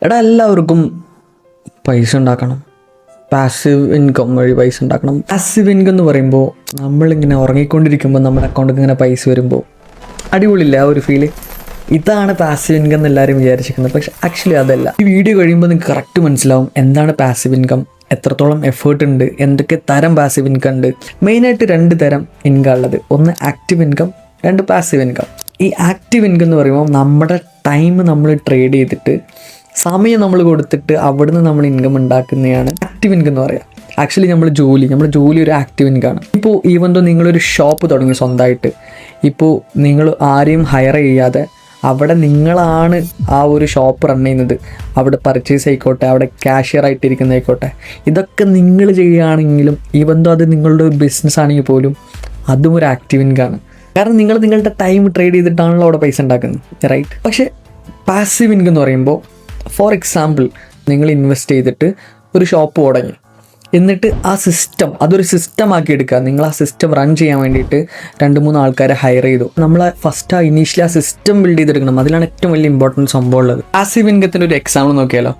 എല്ലാവർക്കും പൈസ ഉണ്ടാക്കണം, പാസീവ് ഇൻകം വഴി പൈസ ഉണ്ടാക്കണം. പാസീവ് ഇൻകം എന്ന് പറയുമ്പോൾ നമ്മളിങ്ങനെ ഉറങ്ങിക്കൊണ്ടിരിക്കുമ്പോൾ നമ്മുടെ അക്കൗണ്ടിൽ ഇങ്ങനെ പൈസ വരുമ്പോൾ അടിപൊളിയില്ല ആ ഒരു ഫീല്. ഇതാണ് പാസീവ് ഇൻകം എന്ന് എല്ലാവരും വിചാരിച്ചിരിക്കുന്നത്. പക്ഷെ ആക്ച്വലി അതല്ല. ഈ വീഡിയോ കഴിയുമ്പോൾ നിങ്ങൾക്ക് കറക്റ്റ് മനസ്സിലാവും എന്താണ് പാസീവ് ഇൻകം, എത്രത്തോളം എഫേർട്ട് ഉണ്ട്, എന്തൊക്കെ തരം പാസീവ് ഇൻകം ഉണ്ട്. മെയിനായിട്ട് 2 തരം ഇൻകം ഉള്ളത്. ഒന്ന് ആക്റ്റീവ് ഇൻകം, 2 പാസീവ് ഇൻകം. ഈ ആക്റ്റീവ് ഇൻകം എന്ന് പറയുമ്പോൾ നമ്മുടെ ടൈം നമ്മൾ ട്രേഡ് ചെയ്തിട്ട് സമയം നമ്മൾ കൊടുത്തിട്ട് അവിടുന്ന് നമ്മൾ ഇൻകം ഉണ്ടാക്കുന്നതാണ് ആക്റ്റീവ് ഇൻകം എന്ന് പറയുക. ആക്ച്വലി നമ്മുടെ ജോലി ഒരു ആക്റ്റീവ് ഇൻകമാണ്. ഇപ്പോൾ ഈവൻ ദോ നിങ്ങളൊരു ഷോപ്പ് തുടങ്ങി സ്വന്തമായിട്ട്, ഇപ്പോൾ നിങ്ങൾ ആരെയും ഹയർ ചെയ്യാതെ അവിടെ നിങ്ങളാണ് ആ ഒരു ഷോപ്പ് റൺ ചെയ്യുന്നത്, അവിടെ പർച്ചേസ് ആയിക്കോട്ടെ, അവിടെ കാഷ്യർ ആയിട്ടിരിക്കുന്നതായിക്കോട്ടെ, ഇതൊക്കെ നിങ്ങൾ ചെയ്യുകയാണെങ്കിലും ഈവൻ ദോ അത് നിങ്ങളുടെ ഒരു ബിസിനസ് ആണെങ്കിൽ പോലും അതും ഒരു ആക്റ്റീവ് ഇൻകമാണ്. കാരണം നിങ്ങൾ നിങ്ങളുടെ ടൈം ട്രേഡ് ചെയ്തിട്ടാണല്ലോ അവിടെ പൈസ ഉണ്ടാക്കുന്നത്, റൈറ്റ്? പക്ഷേ പാസീവ് ഇൻകം എന്ന് പറയുമ്പോൾ ഫോർ എക്സാമ്പിൾ നിങ്ങൾ ഇൻവെസ്റ്റ് ചെയ്തിട്ട് ഒരു ഷോപ്പ് തുടങ്ങി, എന്നിട്ട് ആ സിസ്റ്റം അതൊരു സിസ്റ്റം ആക്കി എടുക്കുക. നിങ്ങൾ ആ സിസ്റ്റം റൺ ചെയ്യാൻ വേണ്ടിയിട്ട് 2-3 ആൾക്കാരെ ഹയർ ചെയ്തു. നമ്മൾ ഫസ്റ്റ് ഇനീഷ്യലി ആ സിസ്റ്റം ബിൽഡ് ചെയ്തെടുക്കണം. അതിലാണ് ഏറ്റവും വലിയ ഇമ്പോർട്ടൻറ്റ് സംഭവം ഉള്ളത്. പാസീവ് ഇൻകത്തിൻ്റെ ഒരു എക്സാമ്പിൾ നോക്കിയാലോ.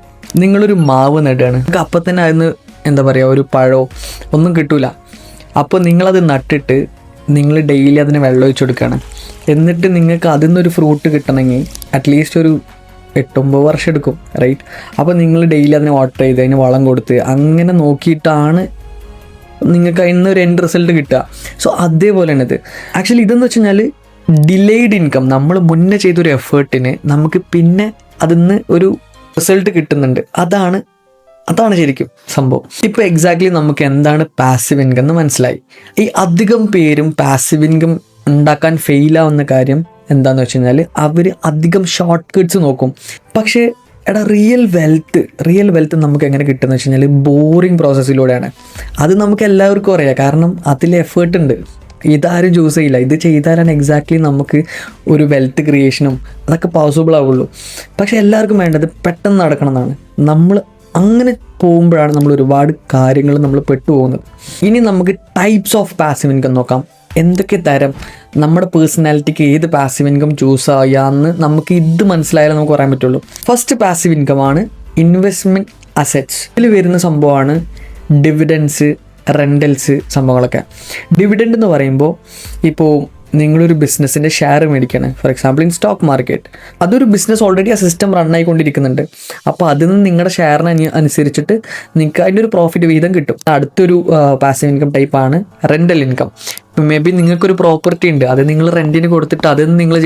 നിങ്ങളൊരു മാവ് നടുകയാണ്, നിങ്ങൾക്ക് അപ്പം തന്നെ അതിന് എന്താ പറയുക, ഒരു പഴമോ ഒന്നും കിട്ടൂല. അപ്പോൾ നിങ്ങളത് നട്ടിട്ട് നിങ്ങൾ ഡെയിലി അതിന് വെള്ളം ഒഴിച്ചു കൊടുക്കുകയാണ്. എന്നിട്ട് നിങ്ങൾക്ക് അതിൽ നിന്നൊരു ഫ്രൂട്ട് കിട്ടണമെങ്കിൽ അറ്റ്ലീസ്റ്റ് ഒരു 8-9 വർഷം എടുക്കും, റൈറ്റ്? അപ്പോൾ നിങ്ങൾ ഡെയിലി അതിനെ വാട്ടർ ചെയ്ത് അതിന് വളം കൊടുത്ത് അങ്ങനെ നോക്കിയിട്ടാണ് നിങ്ങൾക്ക് അതിൽ നിന്ന് ഒരു എൻഡ് റിസൾട്ട് കിട്ടുക. സോ അതേപോലെയാണ് ഇത്. ആക്ച്വലി ഇതെന്ന് വെച്ച് കഴിഞ്ഞാൽ ഡിലേഡ് ഇൻകം. നമ്മൾ മുന്നേ ചെയ്തൊരു എഫേർട്ടിന് നമുക്ക് പിന്നെ അതിൽ നിന്ന് ഒരു റിസൾട്ട് കിട്ടുന്നുണ്ട്. അതാണ് ശരിക്കും സംഭവം. ഇപ്പോൾ എക്സാക്ട്ലി നമുക്ക് എന്താണ് പാസീവ് ഇൻകം എന്ന് മനസ്സിലായി. ഈ അധികം പേരും പാസീവ് ഇൻകം ഉണ്ടാക്കാൻ ഫെയിലാവുന്ന കാര്യം എന്താണെന്ന് വെച്ച് കഴിഞ്ഞാൽ അവർ അധികം ഷോർട്ട് കട്ട്സ് നോക്കും. പക്ഷേ റിയൽ വെൽത്ത് നമുക്ക് എങ്ങനെ കിട്ടുമെന്ന് വെച്ച് കഴിഞ്ഞാൽ ബോറിങ് പ്രോസസ്സിലൂടെയാണ്. അത് നമുക്ക് എല്ലാവർക്കും അറിയാം, കാരണം അതിൽ എഫേർട്ട് ഉണ്ട്. ഇതാരും ചൂസ് ചെയ്യില്ല. ഇത് ചെയ്താലാണ് എക്സാക്ട്ലി നമുക്ക് ഒരു വെൽത്ത് ക്രിയേഷനും അതൊക്കെ പോസിബിൾ ആവുള്ളൂ. പക്ഷേ എല്ലാവർക്കും വേണ്ടത് പെട്ടെന്ന് നടക്കണം എന്നാണ്. നമ്മൾ അങ്ങനെ പോകുമ്പോഴാണ് നമ്മൾ ഒരുപാട് കാര്യങ്ങൾ നമ്മൾ പെട്ടുപോകുന്നത്. ഇനി നമുക്ക് ടൈപ്സ് ഓഫ് പാസീവ് ഇൻകം നോക്കാം. എന്തൊക്കെ തരം, നമ്മുടെ പേഴ്സണാലിറ്റിക്ക് ഏത് പാസീവ് ഇൻകം ചൂസ് ചെയ്യാമെന്ന് നമുക്ക് ഇത് മനസ്സിലായാലേ നമുക്ക് പറയാൻ പറ്റുള്ളൂ. ഫസ്റ്റ് പാസീവ് ഇൻകമാണ് ഇൻവെസ്റ്റ്മെൻറ്റ് അസറ്റ്സ്. ഇതിൽ വരുന്ന സംഭവമാണ് ഡിവിഡൻസ്, റെൻ്റൽസ് സംഭവങ്ങളൊക്കെ. ഡിവിഡൻഡ് എന്ന് പറയുമ്പോൾ ഇപ്പോൾ നിങ്ങളൊരു ബിസിനസ്സിൻ്റെ ഷെയർ മേടിക്കുകയാണ്, for example in stock market. അതൊരു ബിസിനസ് ഓൾറെഡി ആ സിസ്റ്റം റൺ ആയിക്കൊണ്ടിരിക്കുന്നുണ്ട്. അപ്പോൾ അതിൽ നിന്ന് നിങ്ങളുടെ ഷെയറിന് അനുസരിച്ചിട്ട് നിങ്ങൾക്ക് അതിൻ്റെ ഒരു പ്രോഫിറ്റ് വീതം കിട്ടും. അടുത്തൊരു പാസീവ് ഇൻകം ടൈപ്പാണ് റെൻ്റൽ ഇൻകം. മേ ബി നിങ്ങൾക്കൊരു പ്രോപ്പർട്ടി ഉണ്ട്, അത് നിങ്ങൾ റെൻറ്റിന് കൊടുത്തിട്ട് അതിൽ നിന്ന് നിങ്ങൾ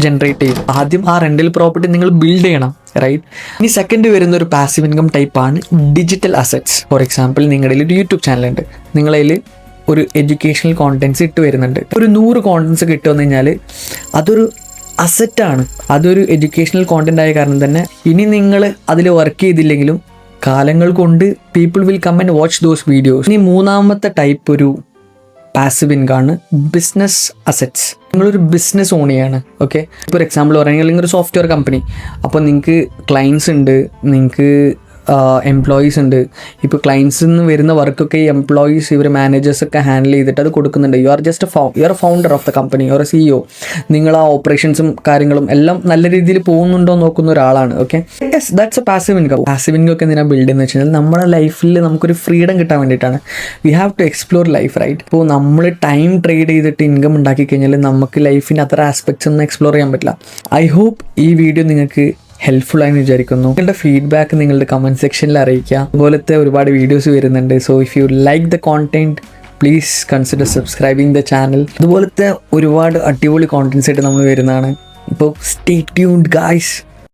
ജനറേറ്റ് ചെയ്യും. ആദ്യം ആ റെൻ്റൽ പ്രോപ്പർട്ടി നിങ്ങൾ ബിൽഡ് ചെയ്യണം, റൈറ്റ്? ഇനി സെക്കൻഡ് വരുന്ന ഒരു പാസീവ് ഇൻകം ടൈപ്പാണ് ഡിജിറ്റൽ അസറ്റ്സ്. ഫോർ എക്സാമ്പിൾ നിങ്ങളുടെ ഒരു യൂട്യൂബ് ചാനലുണ്ട്, നിങ്ങളതിൽ ഒരു എഡ്യൂക്കേഷണൽ കോണ്ടൻറ്റ്സ് ഇട്ട് വരുന്നുണ്ട്. ഒരു 100 കോണ്ടൻറ്റ്സ് കിട്ടുമെന്ന് കഴിഞ്ഞാൽ അതൊരു അസറ്റാണ്. അതൊരു എഡ്യൂക്കേഷണൽ കോണ്ടൻറ്റ് ആയ കാരണം തന്നെ ഇനി നിങ്ങൾ അതിൽ വർക്ക് ചെയ്തില്ലെങ്കിലും കാലങ്ങൾ കൊണ്ട് people will come and watch those videos. ഇനി മൂന്നാമത്തെ ടൈപ്പ് ഒരു പാസീവ് ഇൻകം ആണ് ബിസിനസ് അസറ്റ്സ്. നിങ്ങളൊരു ബിസിനസ് ഓൺ ചെയ്യാണ്, ഓക്കെ? ഇപ്പോൾ ഒരു എക്സാമ്പിൾ പറയുകയാണെങ്കിൽ അല്ലെങ്കിൽ ഒരു സോഫ്റ്റ്വെയർ കമ്പനി. അപ്പോൾ നിങ്ങൾക്ക് ക്ലയൻസ് ഉണ്ട്, നിങ്ങൾക്ക് എംപ്ലോയീസ് ഉണ്ട്. ഇപ്പോൾ ക്ലയൻസിൽ നിന്ന് വരുന്ന വർക്കൊക്കെ ഈ എംപ്ലോയീസ് ഇവർ മാനേജേഴ്സൊക്കെ ഹാൻഡിൽ ചെയ്തിട്ട് അത് കൊടുക്കുന്നുണ്ട്. You are founder of the company, you are A CEO. നിങ്ങൾ ആ ഓപ്പറേഷൻസും കാര്യങ്ങളും എല്ലാം നല്ല രീതിയിൽ പോകുന്നുണ്ടോ നോക്കുന്ന ഒരാളാണ്, okay? Yes, that's A passive income. Passive income ഒക്കെ എന്തിനാണ് ബിൽഡ് ചെയ്യുന്നത് വെച്ച് കഴിഞ്ഞാൽ നമ്മുടെ ലൈഫിൽ നമുക്കൊരു ഫ്രീഡം കിട്ടാൻ വേണ്ടിയിട്ടാണ്. We have to explore life, right? ഇപ്പോൾ നമ്മൾ ടൈം ട്രേഡ് ചെയ്തിട്ട് ഇൻകം ഉണ്ടാക്കി കഴിഞ്ഞാൽ നമുക്ക് ലൈഫിൻ്റെ അത്ര ആസ്പെക്ട്സ് ഒന്നും എക്സ്പ്ലോർ ചെയ്യാൻ പറ്റില്ല. ഐ ഹോപ്പ് ഈ വീഡിയോ നിങ്ങൾക്ക് ഹെൽപ്ഫുൾ ആയെന്ന് വിചാരിക്കുന്നു. നിങ്ങളുടെ ഫീഡ്ബാക്ക് നിങ്ങളുടെ കമൻറ്റ് സെക്ഷനിൽ അറിയിക്കുക. അതുപോലത്തെ ഒരുപാട് വീഡിയോസ് വരുന്നുണ്ട്. So if you like the content please consider subscribing the channel. അതുപോലത്തെ ഒരുപാട് അടിപൊളി കോണ്ടന്റ്സ് ആയിട്ട് നമ്മൾ വരുന്നതാണ്. ഇപ്പോൾ സ്റ്റേ ട്യൂൺഡ് ഗൈസ്.